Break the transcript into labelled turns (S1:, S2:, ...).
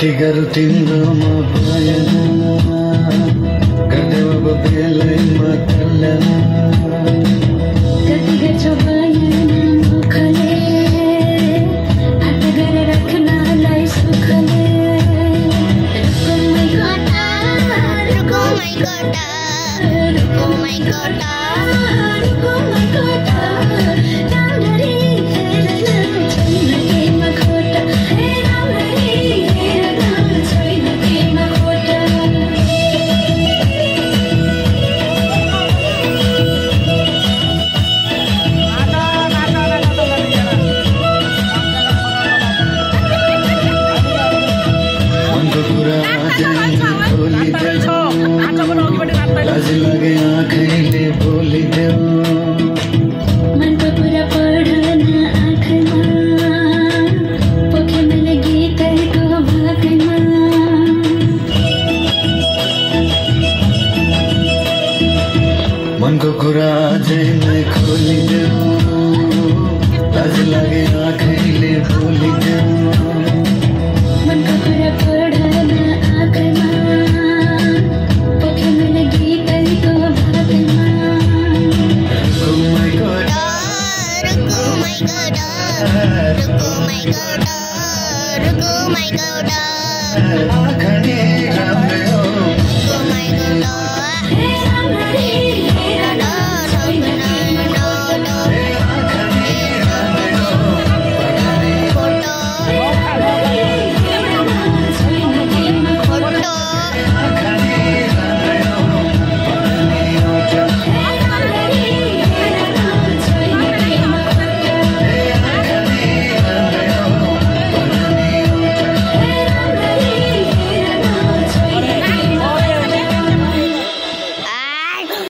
S1: Tigaru timroma bayana Gardewa babelai makalana Katigar chobayana mukhale Atagar rakhna lai sukhale Ruko my gota Ruko my gota Ruko my gota Ramdari herana chonna ke makhota Ramdari लाज लगे आँखें बोली दो मन को पूरा पढ़ना आँखना पोखे में लगी कर को भागना मन को पूरा मैं खोली दो लाज लगे आँखें बोली दो